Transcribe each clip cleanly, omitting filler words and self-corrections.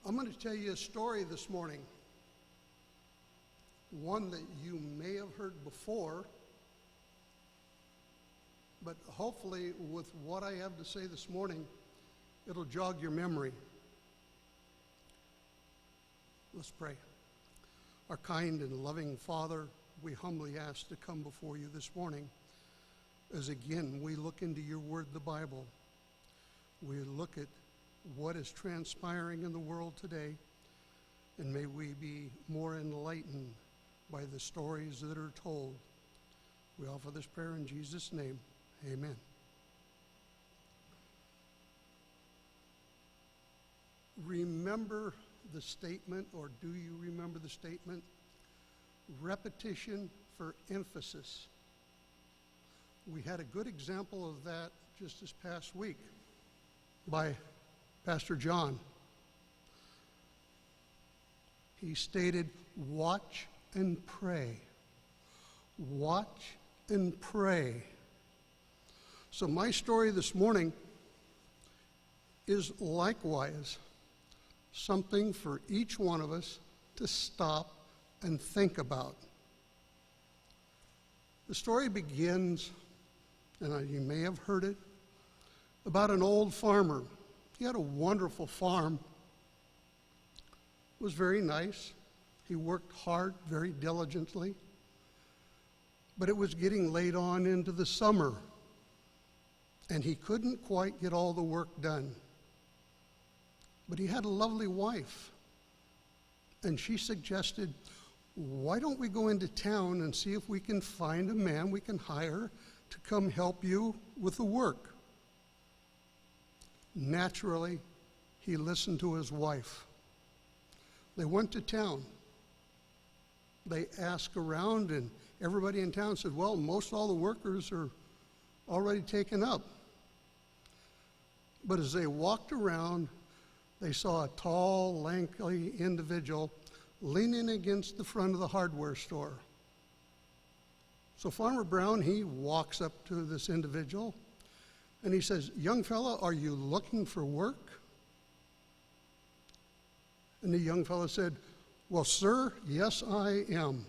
I'm going to tell you a story this morning, one that you may have heard before, but hopefully with what I have to say this morning, it'll jog your memory. Let's pray. Our kind and loving Father, we humbly ask to come before you this morning as again we look into your word, the Bible. We look at what is transpiring in the world today, and may we be more enlightened by the stories that are told. We offer this prayer in Jesus' name. Amen. Remember the statement, or do you remember the statement? Repetition for emphasis. We had a good example of that just this past week by Pastor John. He stated, watch and pray. Watch and pray. So my story this morning is likewise something for each one of us to stop and think about. The story begins, and you may have heard it, about an old farmer. He had a wonderful farm. It was very nice. He worked hard, very diligently. But it was getting late on into the summer, and he couldn't quite get all the work done. But he had a lovely wife, and she suggested, why don't we go into town and see if we can find a man we can hire to come help you with the work? Naturally, he listened to his wife. They went to town. They asked around, and everybody in town said, well, most all the workers are already taken up. But as they walked around, they saw a tall, lanky individual leaning against the front of the hardware store. So Farmer Brown, he walks up to this individual, and he says, young fella, are you looking for work? And the young fella said, well, sir, yes, I am.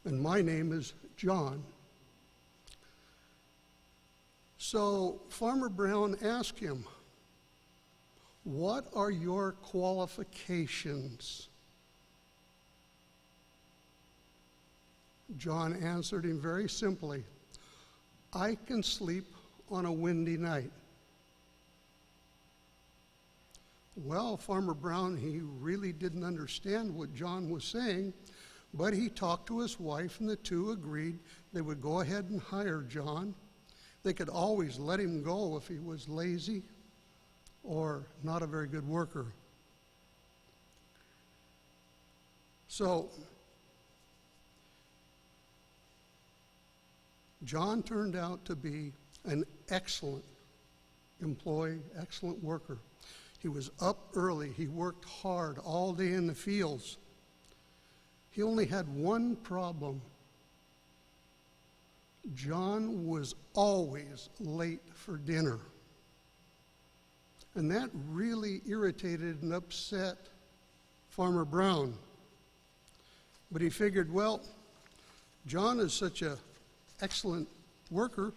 And my name is John. So Farmer Brown asked him, what are your qualifications? John answered him very simply, I can sleep on a windy night. Well, Farmer Brown, he really didn't understand what John was saying, but he talked to his wife, and the two agreed they would go ahead and hire John. They could always let him go if he was lazy or not a very good worker. So John turned out to be an excellent employee, excellent worker. He was up early. He worked hard all day in the fields. He only had one problem. John was always late for dinner. And that really irritated and upset Farmer Brown. But he figured, well, John is such an excellent worker,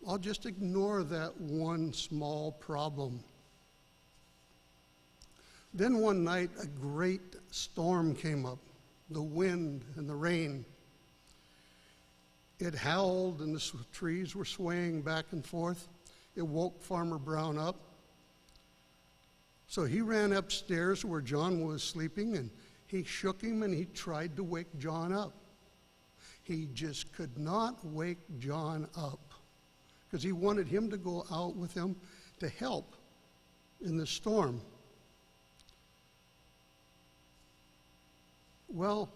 I'll just ignore that one small problem. Then one night, a great storm came up, the wind and the rain. It howled and the trees were swaying back and forth. It woke Farmer Brown up. So he ran upstairs where John was sleeping, and he shook him and he tried to wake John up. He just could not wake John up because he wanted him to go out with him to help in the storm. Well,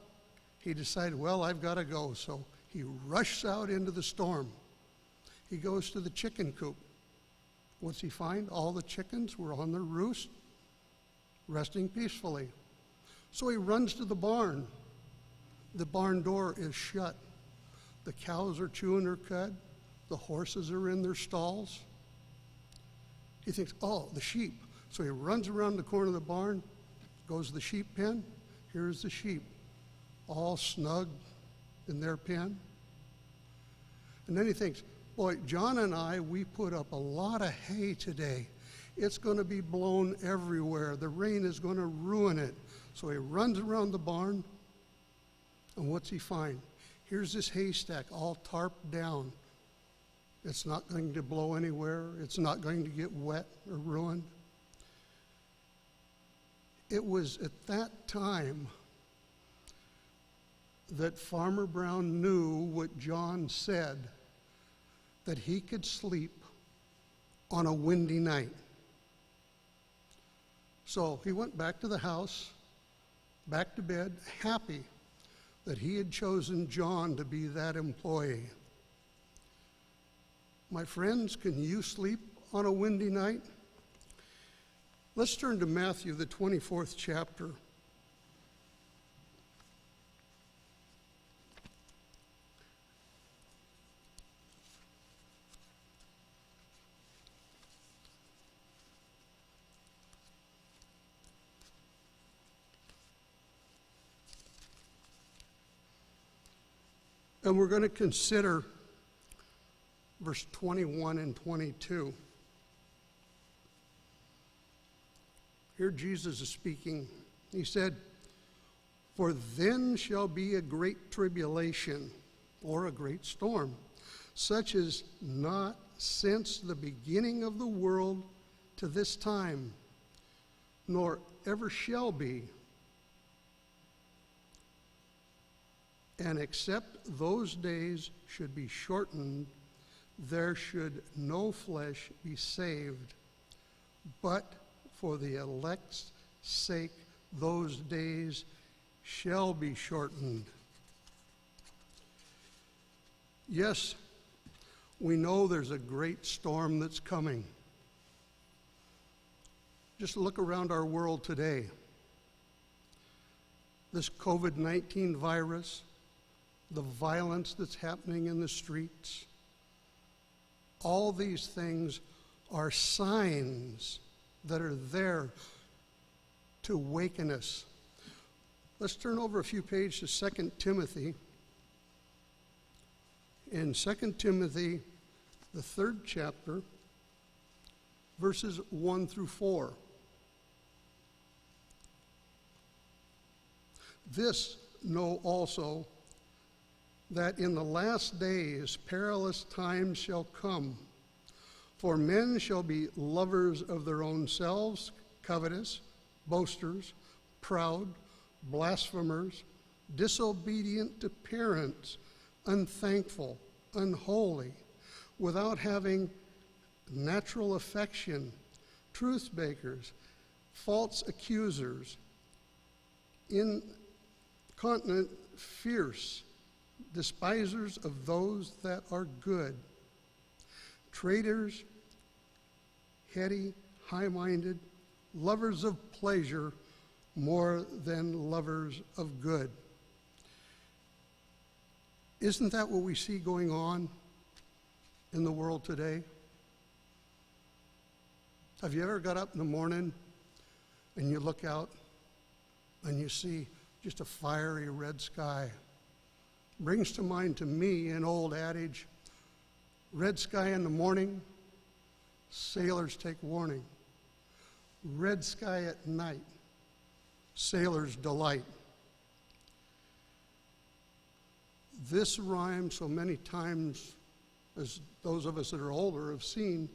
he decided, well, I've got to go. So he rushes out into the storm. He goes to the chicken coop. What's he find? All the chickens were on their roost, resting peacefully. So he runs to the barn. The barn door is shut. The cows are chewing their cud. The horses are in their stalls. He thinks, oh, the sheep. So he runs around the corner of the barn, goes to the sheep pen. Here's the sheep, all snug in their pen. And then he thinks, boy, John and I, we put up a lot of hay today. It's going to be blown everywhere. The rain is going to ruin it. So he runs around the barn, and what's he find? Here's this haystack all tarped down. It's not going to blow anywhere. It's not going to get wet or ruined. It was at that time that Farmer Brown knew what John said, that he could sleep on a windy night. So he went back to the house, back to bed, happy that he had chosen John to be that employee. My friends, can you sleep on a windy night? Let's turn to Matthew, the 24th chapter. And we're going to consider verse 21 and 22. Here Jesus is speaking. He said, "For then shall be a great tribulation," or a great storm, "such as not since the beginning of the world to this time, nor ever shall be. And except those days should be shortened, there should no flesh be saved. But for the elect's sake, those days shall be shortened." Yes, we know there's a great storm that's coming. Just look around our world today. This COVID-19 virus, the violence that's happening in the streets, all these things are signs that are there to waken us. Let's turn over a few pages to 2 Timothy. In 2 Timothy, the 3rd chapter, verses 1 through 4. "This know also, that in the last days perilous times shall come. For men shall be lovers of their own selves, covetous, boasters, proud, blasphemers, disobedient to parents, unthankful, unholy, without having natural affection, truth-breakers, false accusers, incontinent, fierce, despisers of those that are good, traitors, heady, high-minded, lovers of pleasure more than lovers of good." Isn't that what we see going on in the world today? Have you ever got up in the morning and you look out and you see just a fiery red sky? Brings to mind to me an old adage, red sky in the morning, sailors take warning. Red sky at night, sailors delight. This rhyme, so many times as those of us that are older have seen,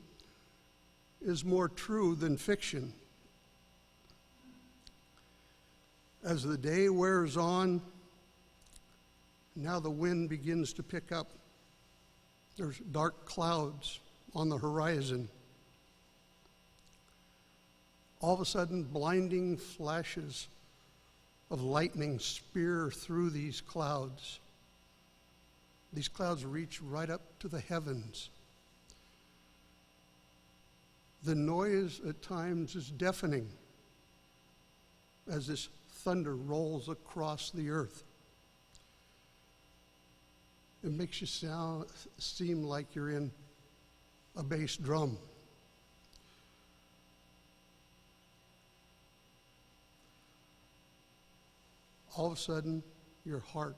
is more true than fiction. As the day wears on, now the wind begins to pick up. There's dark clouds on the horizon. All of a sudden, blinding flashes of lightning spear through these clouds. These clouds reach right up to the heavens. The noise at times is deafening as this thunder rolls across the earth. It makes you seem like you're in a bass drum. all of a sudden your heart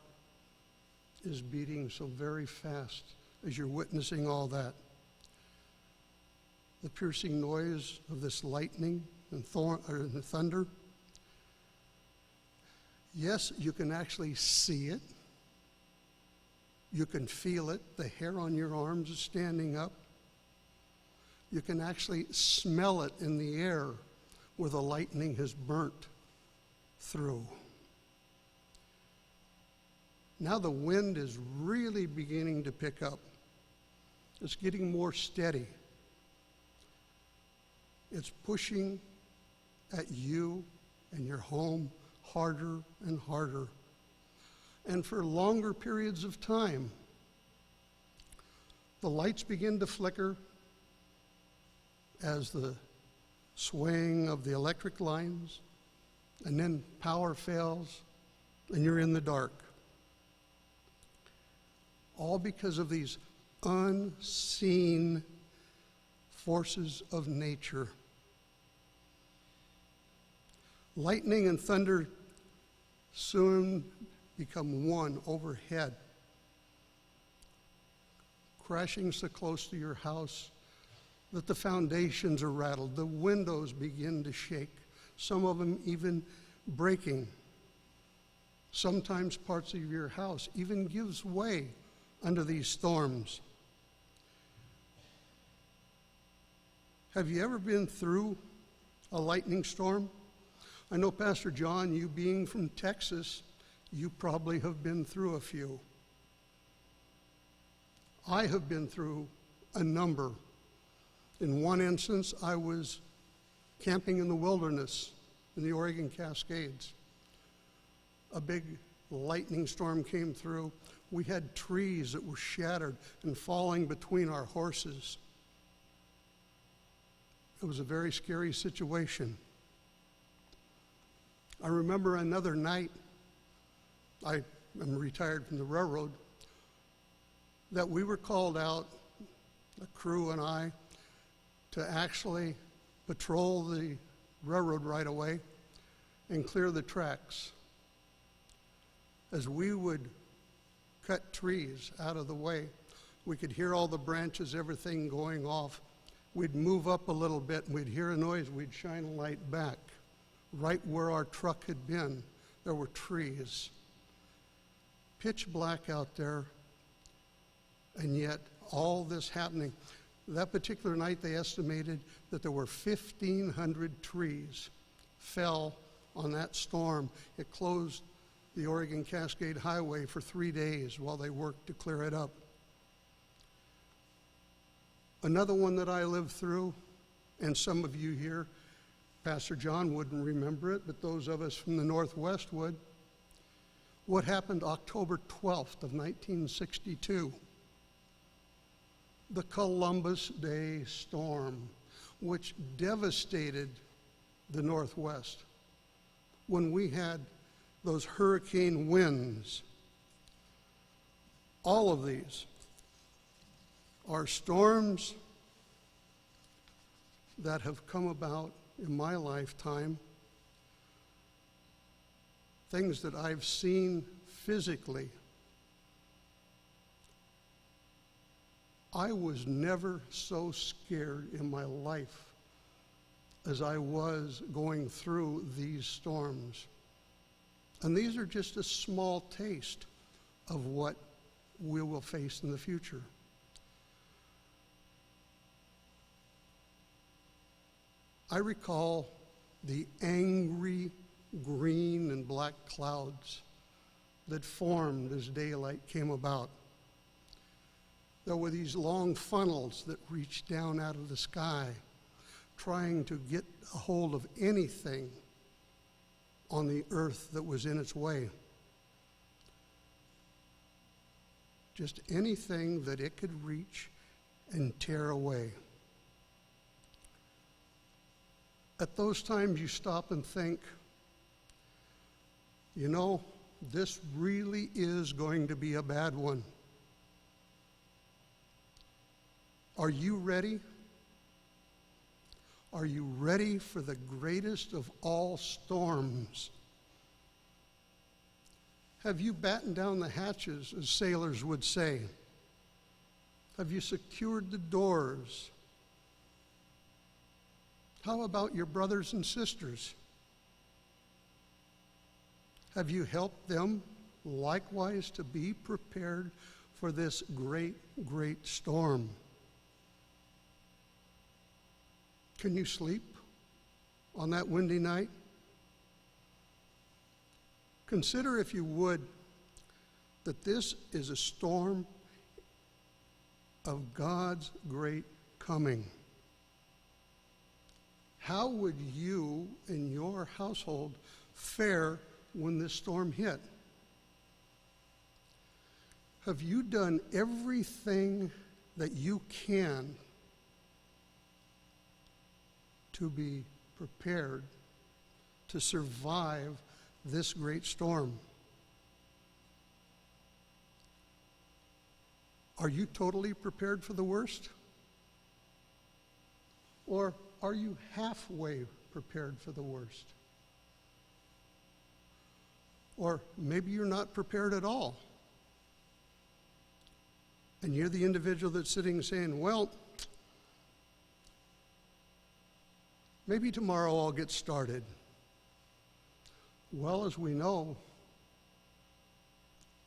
is beating so very fast as you're witnessing all that. The piercing noise of this lightning and thunder. Yes, you can actually see it. You can feel it. The hair on your arms is standing up. You can actually smell it in the air where the lightning has burnt through. Now the wind is really beginning to pick up. It's getting more steady. It's pushing at you and your home harder and harder. And for longer periods of time, the lights begin to flicker as the swaying of the electric lines, and then power fails, and you're in the dark. All because of these unseen forces of nature. Lightning and thunder soon become one overhead, crashing so close to your house that the foundations are rattled, the windows begin to shake, some of them even breaking. Sometimes parts of your house even gives way under these storms. Have you ever been through a lightning storm? I know, Pastor John, you being from Texas, you probably have been through a few. I have been through a number. In one instance, I was camping in the wilderness in the Oregon Cascades. A big lightning storm came through. We had trees that were shattered and falling between our horses. It was a very scary situation. I remember another night, I am retired from the railroad, that we were called out, the crew and I, to actually patrol the railroad right away and clear the tracks. As we would cut trees out of the way, we could hear all the branches, everything going off. We'd move up a little bit and we'd hear a noise, we'd shine a light back. Right where our truck had been, there were trees. Pitch black out there, and yet all this happening. That particular night, they estimated that there were 1,500 trees fell on that storm. It closed the Oregon Cascade Highway for 3 days while they worked to clear it up. Another one that I lived through, and some of you here, Pastor John wouldn't remember it, but those of us from the Northwest would. What happened October 12th of 1962? The Columbus Day storm, which devastated the Northwest when we had those hurricane winds. All of these are storms that have come about in my lifetime, things that I've seen physically. I was never so scared in my life as I was going through these storms. And these are just a small taste of what we will face in the future. I recall the angry green and black clouds that formed as daylight came about. There were these long funnels that reached down out of the sky, trying to get a hold of anything on the earth that was in its way. Just anything that it could reach and tear away. At those times you stop and think, you know, this really is going to be a bad one. Are you ready? Are you ready for the greatest of all storms? Have you battened down the hatches, as sailors would say? Have you secured the doors? How about your brothers and sisters? Have you helped them likewise to be prepared for this great, great storm? Can you sleep on that windy night? Consider, if you would, that this is a storm of God's great coming. How would you and your household fare when this storm hit? Have you done everything that you can to be prepared to survive this great storm? Are you totally prepared for the worst? Or are you halfway prepared for the worst? Or maybe you're not prepared at all. And you're the individual that's sitting saying, well, maybe tomorrow I'll get started. Well, as we know,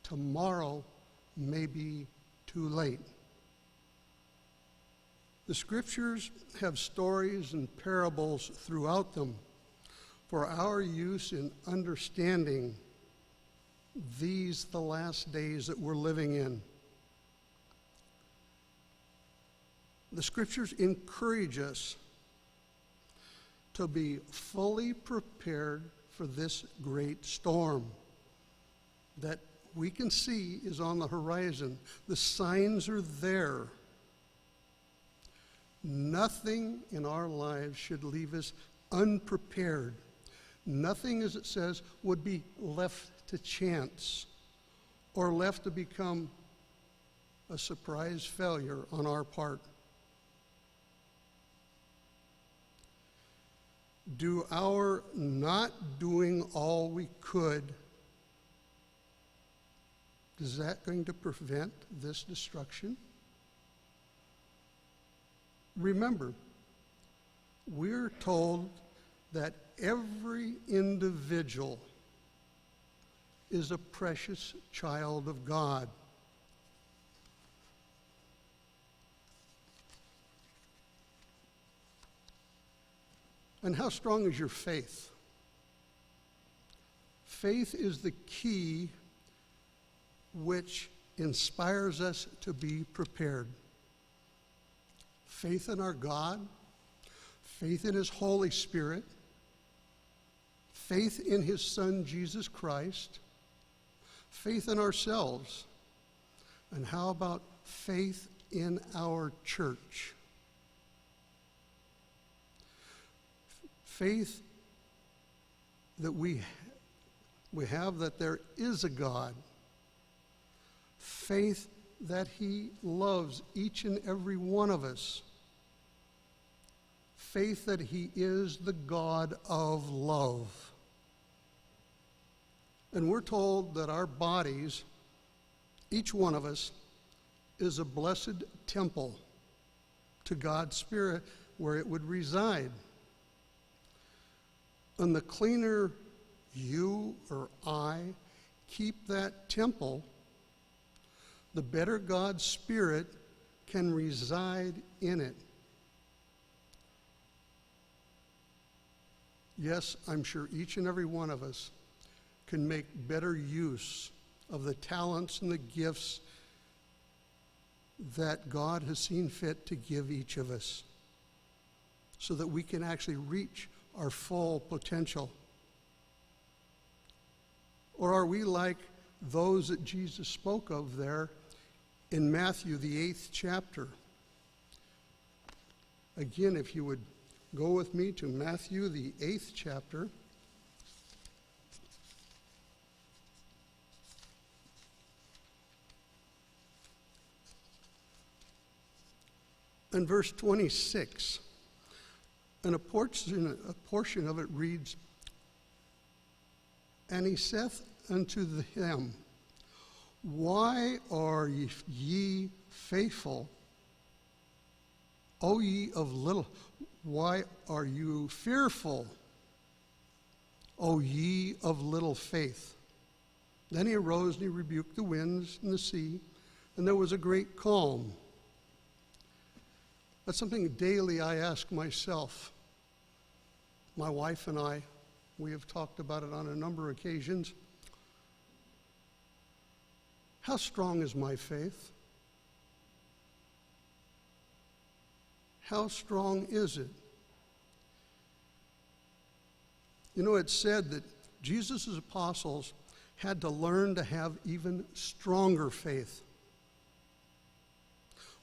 tomorrow may be too late. The scriptures have stories and parables throughout them for our use in understanding these, the last days that we're living in. The scriptures encourage us to be fully prepared for this great storm that we can see is on the horizon. The signs are there. Nothing in our lives should leave us unprepared. Nothing, as it says, would be left to chance or left to become a surprise failure on our part. Do our not doing all we could, is that going to prevent this destruction? Remember, we're told that every individual is a precious child of God. And how strong is your faith? Faith is the key which inspires us to be prepared. Faith in our God, faith in His Holy Spirit, faith in His Son, Jesus Christ, faith in ourselves, and how about faith in our church? Faith that we have that there is a God. Faith that He loves each and every one of us. Faith that He is the God of love. And we're told that our bodies, each one of us, is a blessed temple to God's Spirit where it would reside. And the cleaner you or I keep that temple, the better God's Spirit can reside in it. Yes, I'm sure each and every one of us can make better use of the talents and the gifts that God has seen fit to give each of us so that we can actually reach our full potential. Or are we like those that Jesus spoke of there in Matthew, the 8th chapter? Again, if you would go with me to Matthew, the 8th chapter. And verse 26. And a portion of it reads, And he saith unto them, Why are ye faithful, O ye of little? Why are you fearful, O ye of little faith? Then he arose and he rebuked the winds and the sea, and there was a great calm. That's something daily I ask myself. My wife and I, we have talked about it on a number of occasions. How strong is my faith? How strong is it? You know, it's said that Jesus' apostles had to learn to have even stronger faith.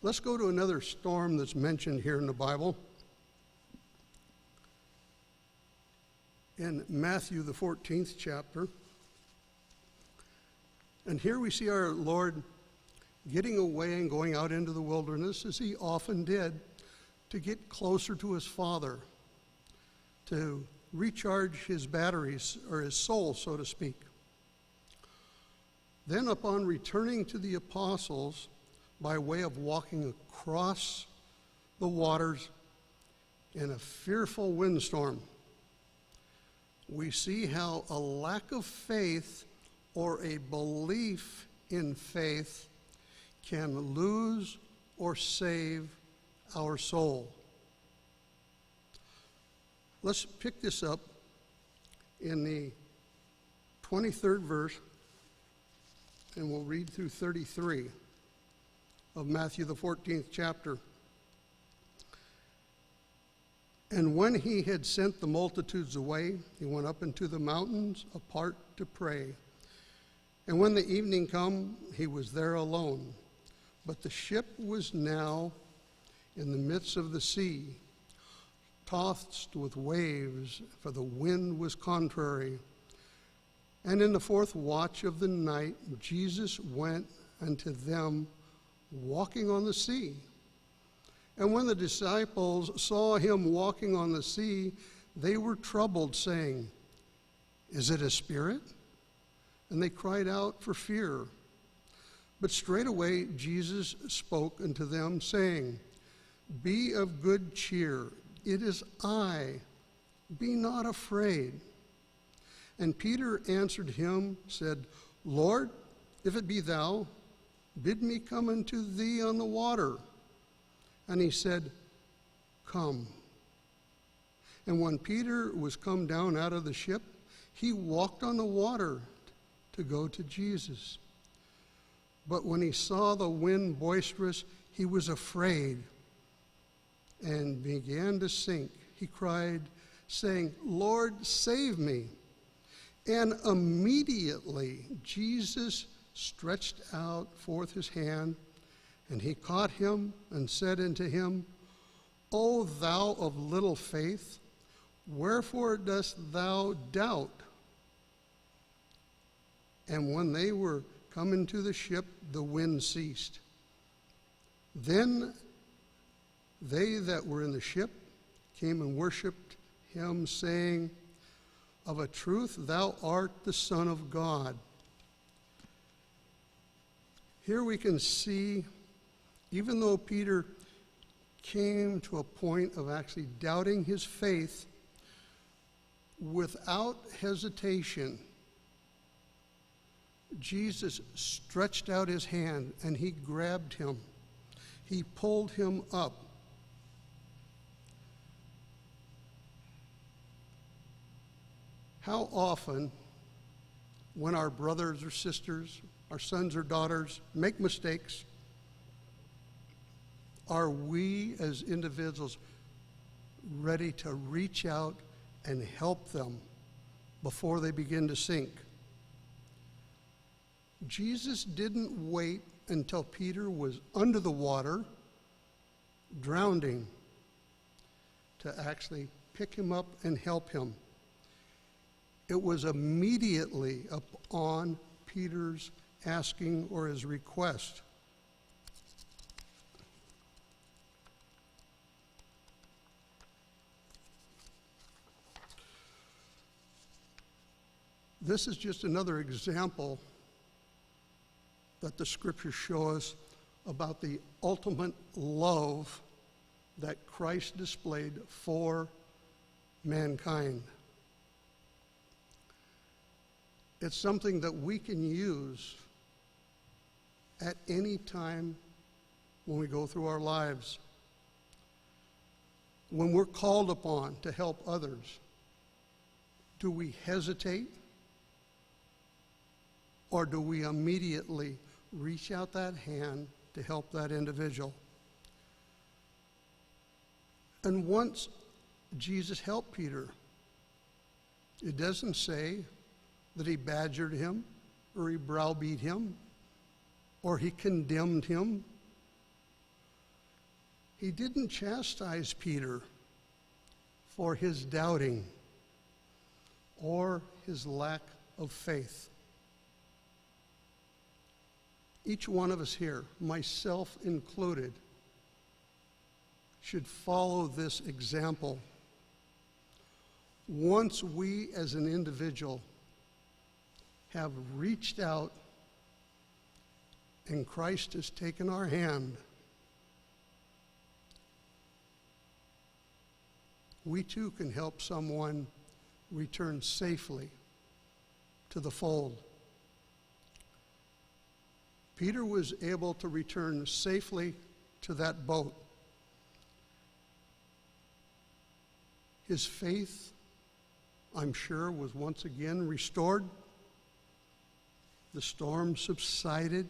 Let's go to another storm that's mentioned here in the Bible. In Matthew, the 14th chapter. And here we see our Lord getting away and going out into the wilderness, as he often did, to get closer to his Father, to recharge his batteries, or his soul, so to speak. Then upon returning to the apostles, by way of walking across the waters in a fearful windstorm, we see how a lack of faith or a belief in faith can lose or save our soul. Let's pick this up in the 23rd verse, and we'll read through 33 of Matthew, the 14th chapter. And when he had sent the multitudes away, he went up into the mountains apart to pray. And when the evening come, he was there alone. But the ship was now in the midst of the sea, tossed with waves, for the wind was contrary. And in the fourth watch of the night, Jesus went unto them walking on the sea. And when the disciples saw him walking on the sea, they were troubled, saying, Is it a spirit? And they cried out for fear. But straightway Jesus spoke unto them, saying, Be of good cheer, it is I, be not afraid. And Peter answered him, said, Lord, if it be thou, bid me come unto thee on the water. And he said, Come. And when Peter was come down out of the ship, he walked on the water to go to Jesus. But when he saw the wind boisterous, he was afraid and began to sink. He cried, saying, Lord, save me. And immediately Jesus stretched out forth his hand, and he caught him and said unto him, O thou of little faith, wherefore dost thou doubt? And when they were come into the ship, the wind ceased. Then they that were in the ship came and worshipped him, saying, Of a truth thou art the Son of God. Here we can see, even though Peter came to a point of actually doubting his faith, without hesitation, Jesus stretched out his hand and he grabbed him. He pulled him up. How often, when our brothers or sisters, our sons or daughters make mistakes, are we as individuals ready to reach out and help them before they begin to sink? Jesus didn't wait until Peter was under the water, drowning, to actually pick him up and help him. It was immediately upon Peter's asking or his request. This is just another example that the scriptures show us about the ultimate love that Christ displayed for mankind. It's something that we can use at any time when we go through our lives. When we're called upon to help others, do we hesitate? Or do we immediately reach out that hand to help that individual? And once Jesus helped Peter, it doesn't say that he badgered him, or he browbeat him, or he condemned him. He didn't chastise Peter for his doubting or his lack of faith. Each one of us here, myself included, should follow this example. Once we as an individual have reached out and Christ has taken our hand, we too can help someone return safely to the fold. Peter was able to return safely to that boat. His faith, I'm sure, was once again restored. The storm subsided.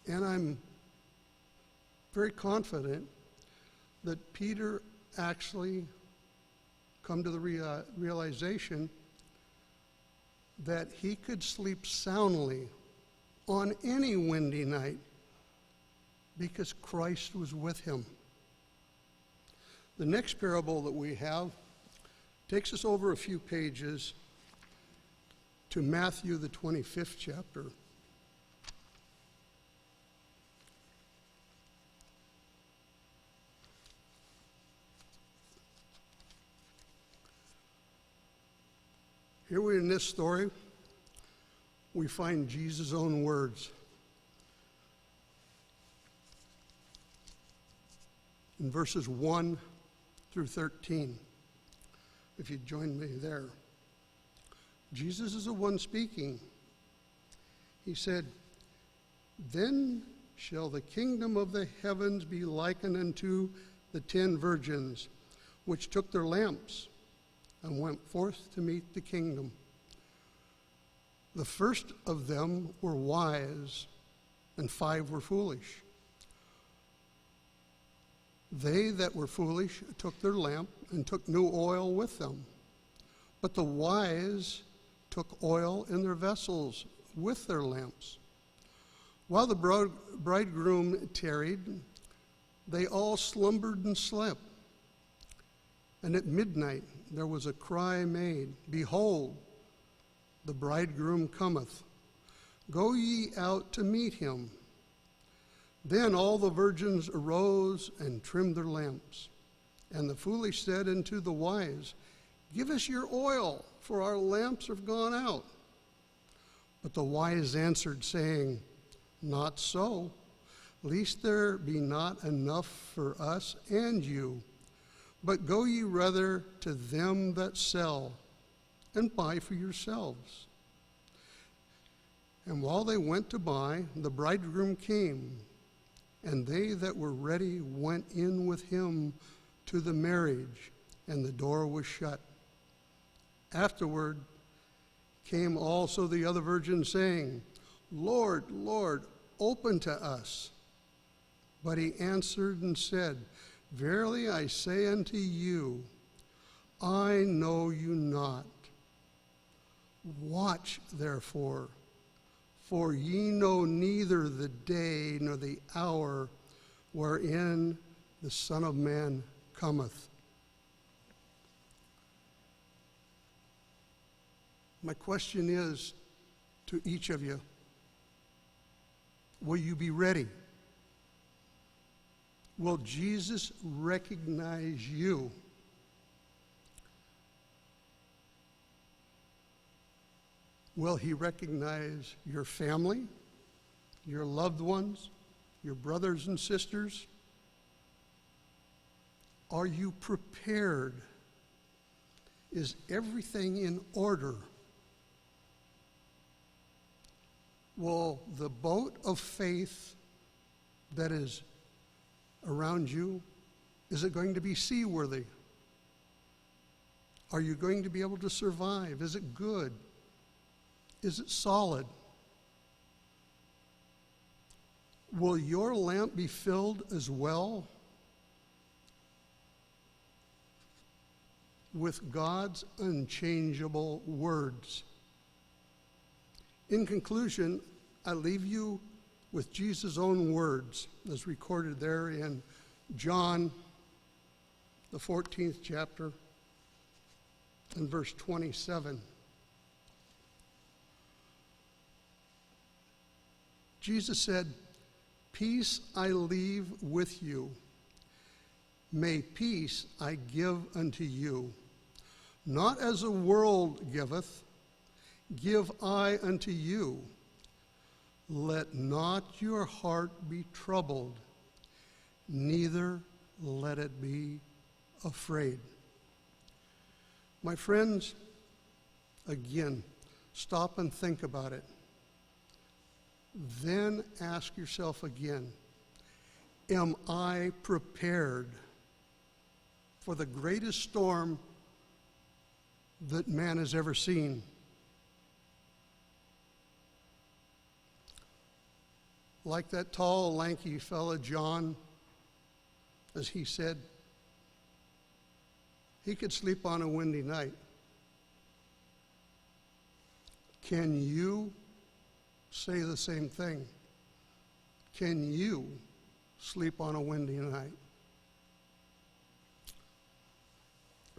And I'm very confident that Peter actually come to the realization that he could sleep soundly on any windy night because Christ was with him. The next parable that we have takes us over a few pages to Matthew, the 25th chapter. Here we in this story, we find Jesus' own words. In verses 1 through 13, if you'd join me there. Jesus is the one speaking. He said, "Then shall the kingdom of the heavens be likened unto the 10 virgins, which took their lamps and went forth to meet the kingdom. The first of them were wise, and 5 were foolish. They that were foolish took their lamp and took new oil with them. But the wise took oil in their vessels with their lamps. While the bridegroom tarried, they all slumbered and slept. And at midnight there was a cry made, Behold, the bridegroom cometh. Go ye out to meet him. Then all the virgins arose and trimmed their lamps. And the foolish said unto the wise, Give us your oil, for our lamps are gone out. But the wise answered, saying, Not so, lest there be not enough for us and you. But go ye rather to them that sell, and buy for yourselves. And while they went to buy, the bridegroom came, and they that were ready went in with him to the marriage, and the door was shut. Afterward came also the other virgins, saying, Lord, Lord, open to us. But he answered and said, Verily I say unto you, I know you not. Watch therefore, for ye know neither the day nor the hour wherein the Son of Man cometh. My question is to each of you, will you be ready? Will Jesus recognize you? Will he recognize your family, your loved ones, your brothers and sisters? Are you prepared? Is everything in order? Will the boat of faith that is around you, is it going to be seaworthy? Are you going to be able to survive? Is it good? Is it solid? Will your lamp be filled as well with God's unchangeable words? In conclusion, I leave you with Jesus' own words, as recorded there in John, the 14th chapter, and verse 27. Jesus said, "Peace I leave with you. May peace I give unto you. Not as the world giveth, give I unto you. Let not your heart be troubled, neither let it be afraid." My friends, again, stop and think about it. Then ask yourself again, am I prepared for the greatest storm that man has ever seen? Like that tall, lanky fella, John, as he said, he could sleep on a windy night. Can you say the same thing? Can you sleep on a windy night?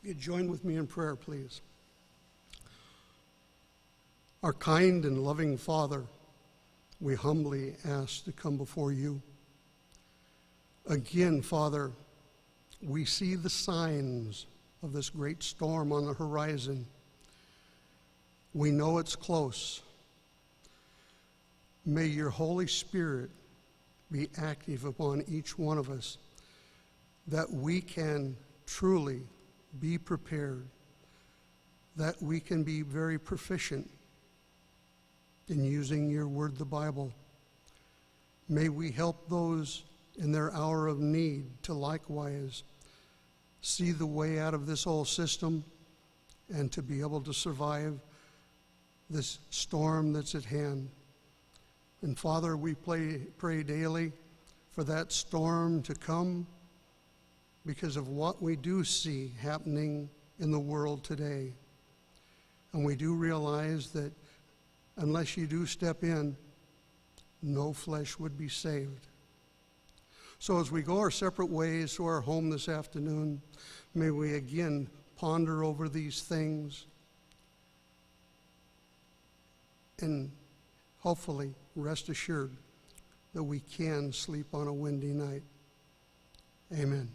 You join with me in prayer, please. Our kind and loving Father, we humbly ask to come before you. Again, Father, we see the signs of this great storm on the horizon. We know it's close. May your Holy Spirit be active upon each one of us, that we can truly be prepared, that we can be very proficient in using your word, the Bible. May we help those in their hour of need to likewise see the way out of this whole system and to be able to survive this storm that's at hand. And Father, we pray daily for that storm to come because of what we do see happening in the world today. And we do realize that unless you do step in, no flesh would be saved. So as we go our separate ways to our home this afternoon, may we again ponder over these things and hopefully rest assured that we can sleep on a windy night. Amen.